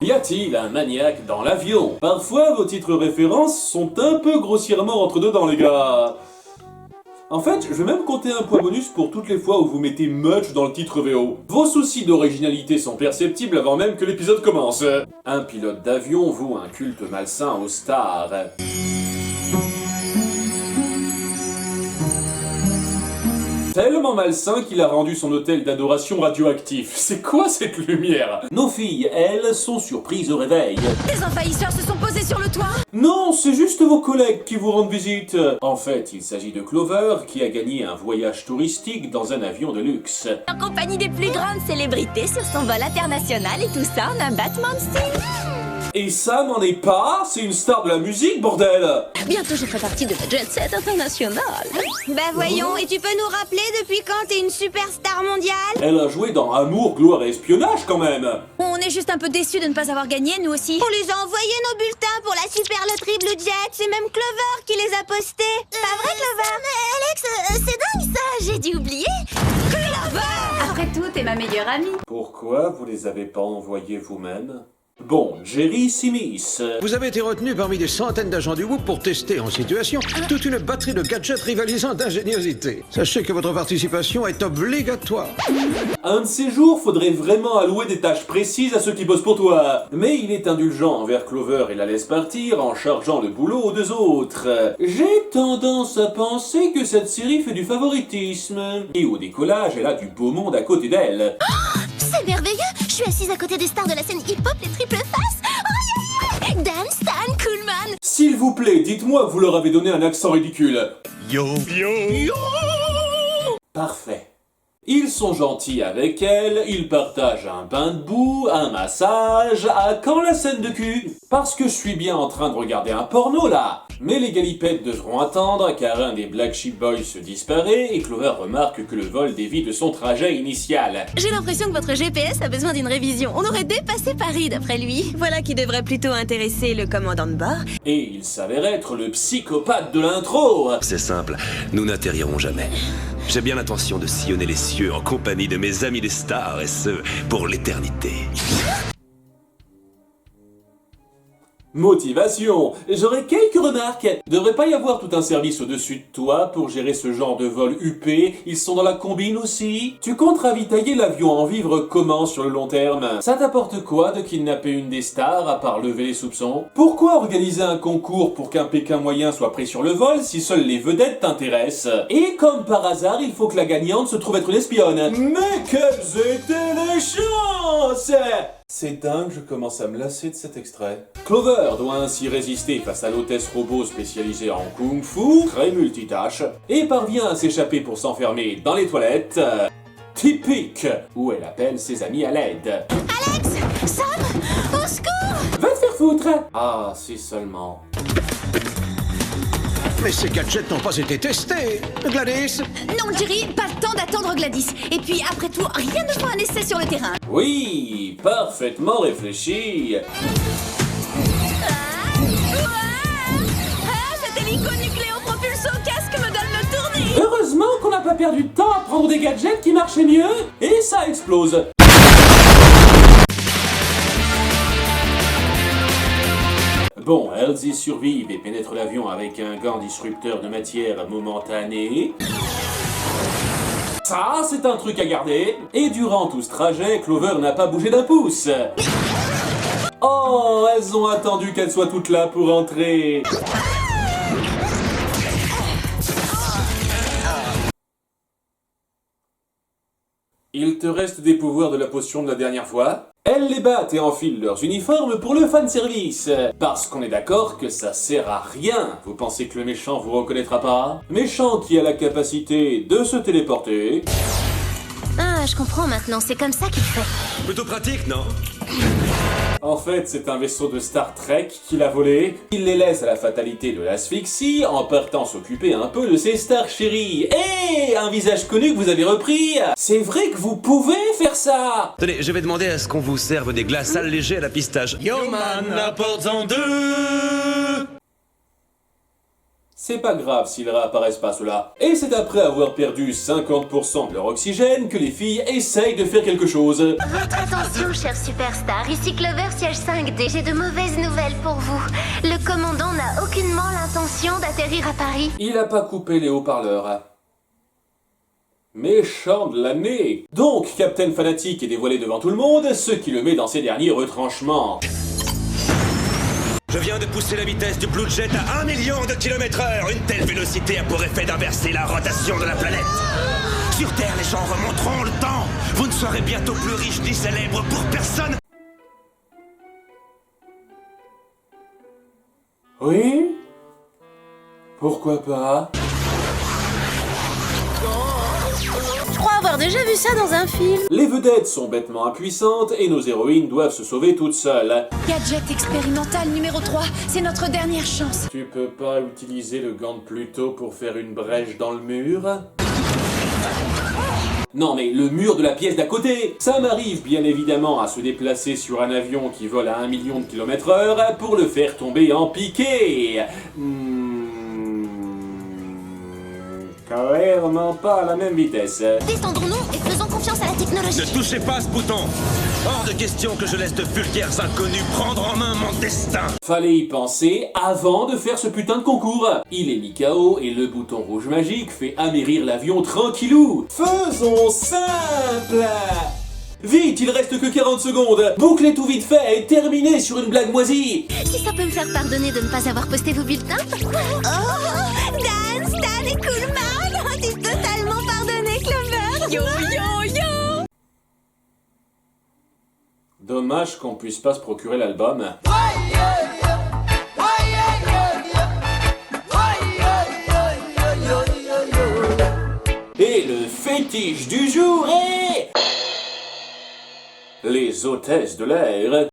Y a-t-il un maniaque dans l'avion? Parfois, vos titres références sont un peu grossièrement rentre-dedans, les gars. En fait, je vais même compter un point bonus pour toutes les fois où vous mettez much dans le titre VO. Vos soucis d'originalité sont perceptibles avant même que l'épisode commence. Un pilote d'avion voue un culte malsain aux stars. Tellement malsain qu'il a rendu son hôtel d'adoration radioactif. C'est quoi cette lumière? Nos filles, elles, sont surprises au réveil. Des envahisseurs se sont posés sur le toit. Non, c'est juste vos collègues qui vous rendent visite. En fait, il s'agit de Clover qui a gagné un voyage touristique dans un avion de luxe. En compagnie des plus grandes célébrités sur son vol international et tout ça en un battement de style. Et ça n'en est pas, c'est une star de la musique, bordel! Bientôt je ferai partie de la jet set internationale. Bah voyons, et tu peux nous rappeler depuis quand t'es une superstar mondiale? Elle a joué dans Amour, Gloire et Espionnage quand même! On est juste un peu déçus de ne pas avoir gagné, nous aussi. On les a envoyés nos bulletins pour la super loterie Blue Jet, c'est même Clover qui les a postés. Pas vrai Clover? Mais Alex, c'est dingue ça, j'ai dû oublier. Clover! Après tout, t'es ma meilleure amie. Pourquoi vous les avez pas envoyés vous-même? Bon, Jerry Simis. Vous avez été retenu parmi des centaines d'agents du Whoop pour tester en situation toute une batterie de gadgets rivalisant d'ingéniosité. Sachez que votre participation est obligatoire. Un de ces jours, faudrait vraiment allouer des tâches précises à ceux qui bossent pour toi. Mais il est indulgent envers Clover et la laisse partir en chargeant le boulot aux deux autres. J'ai tendance à penser que cette série fait du favoritisme. Et au décollage, elle a du beau monde à côté d'elle. C'est merveilleux. Je suis assise à côté des stars de la scène hip-hop, les triple faces. Oh, yeah, yeah. Dan, Stan, Coolman. S'il vous plaît, dites-moi que vous leur avez donné un accent ridicule. Yo. Parfait. Ils sont gentils avec elle, ils partagent un bain de boue, un massage, à quand la scène de cul? Parce que je suis bien en train de regarder un porno là. Mais les galipettes devront attendre car un des Black Sheep Boys se disparaît et Clover remarque que le vol dévie de son trajet initial. J'ai l'impression que votre GPS a besoin d'une révision. On aurait dépassé Paris d'après lui. Voilà qui devrait plutôt intéresser le commandant de bord. Et il s'avère être le psychopathe de l'intro. C'est simple, nous n'atterrirons jamais. J'ai bien l'intention de sillonner les cieux en compagnie de mes amis les stars, et ce, pour l'éternité. Motivation. J'aurais quelques remarques. Devrait pas y avoir tout un service au-dessus de toi pour gérer ce genre de vol huppé. Ils sont dans la combine aussi. Tu comptes ravitailler l'avion en vivre comment sur le long terme? Ça t'apporte quoi de kidnapper une des stars à part lever les soupçons? Pourquoi organiser un concours pour qu'un Pékin moyen soit pris sur le vol si seules les vedettes t'intéressent? Et comme par hasard, il faut que la gagnante se trouve être une espionne. Mais quelles étaient les chances! C'est dingue, je commence à me lasser de cet extrait. Clover doit ainsi résister face à l'hôtesse robot spécialisée en kung-fu, très multitâche, et parvient à s'échapper pour s'enfermer dans les toilettes. Typique, où elle appelle ses amis à l'aide. Alex! Sam! Au secours! Va te faire foutre! Ah, si seulement. Mais ces gadgets n'ont pas été testés. Gladys. Non, Jerry, pas le temps d'attendre Gladys. Et puis, après tout, rien ne fera un essai sur le terrain. Oui, parfaitement réfléchi. Cet hélico nucléo-propulsé au casque me donne le tournis. Heureusement qu'on n'a pas perdu de temps à prendre des gadgets qui marchaient mieux, et ça explose. Bon, elles y survivent et pénètrent l'avion avec un gant disrupteur de matière momentanée. Ça, c'est un truc à garder. Et durant tout ce trajet, Clover n'a pas bougé d'un pouce. Oh, elles ont attendu qu'elles soient toutes là pour entrer. Il te reste des pouvoirs de la potion de la dernière fois? Elles les battent et enfilent leurs uniformes pour le fanservice. Parce qu'on est d'accord que ça sert à rien. Vous pensez que le méchant vous reconnaîtra pas? Méchant qui a la capacité de se téléporter. Ah, je comprends maintenant, c'est comme ça qu'il fait. Plutôt pratique, non? En fait, c'est un vaisseau de Star Trek qu'il a volé. Il les laisse à la fatalité de l'asphyxie en partant s'occuper un peu de ses stars chéries. Et un visage connu que vous avez repris. C'est vrai que vous pouvez faire ça. Tenez, je vais demander à ce qu'on vous serve des glaces allégées à la pistache. Yo man, apporte-en deux. C'est pas grave s'ils réapparaissent pas ceux-là. Et c'est après avoir perdu 50% de leur oxygène que les filles essayent de faire quelque chose. Votre attention, chef superstar. Ici Clover, siège 5D. J'ai de mauvaises nouvelles pour vous. Le commandant n'a aucunement l'intention d'atterrir à Paris. Il a pas coupé les haut-parleurs. Méchant de l'année. Donc, Captain Fanatic est dévoilé devant tout le monde, ce qui le met dans ses derniers retranchements. Je viens de pousser la vitesse du Blue Jet à 1 million de km/h. Une telle vélocité a pour effet d'inverser la rotation de la planète. Sur Terre, les gens remonteront le temps. Vous ne serez bientôt plus riche ni célèbre pour personne. Oui? Pourquoi pas? Je crois avoir déjà vu ça dans un film. Les vedettes sont bêtement impuissantes et nos héroïnes doivent se sauver toutes seules. Gadget expérimental numéro 3, c'est notre dernière chance. Tu peux pas utiliser le gant de Pluto pour faire une brèche dans le mur? Non mais le mur de la pièce d'à côté! Ça m'arrive bien évidemment à se déplacer sur un avion qui vole à 1 million de km/h pour le faire tomber en piqué. Clairement pas à la même vitesse. Détendons-nous et faisons confiance à la technologie. Ne touchez pas à ce bouton. Hors de question que je laisse de vulgaires inconnus prendre en main mon destin. Fallait y penser avant de faire ce putain de concours. Il est mis KO et le bouton rouge magique fait amérir l'avion tranquillou. Faisons simple. Vite, il reste que 40 secondes. Bouclez tout vite fait et terminez sur une blague moisie. Si ça peut me faire pardonner de ne pas avoir posté vos bulletins. Oh, Dan, Stan et Coolman, t'es totalement pardonné, Clover. Yo yo yo. Dommage qu'on puisse pas se procurer l'album. Et le fétiche du jour est... les hôtesses de l'air.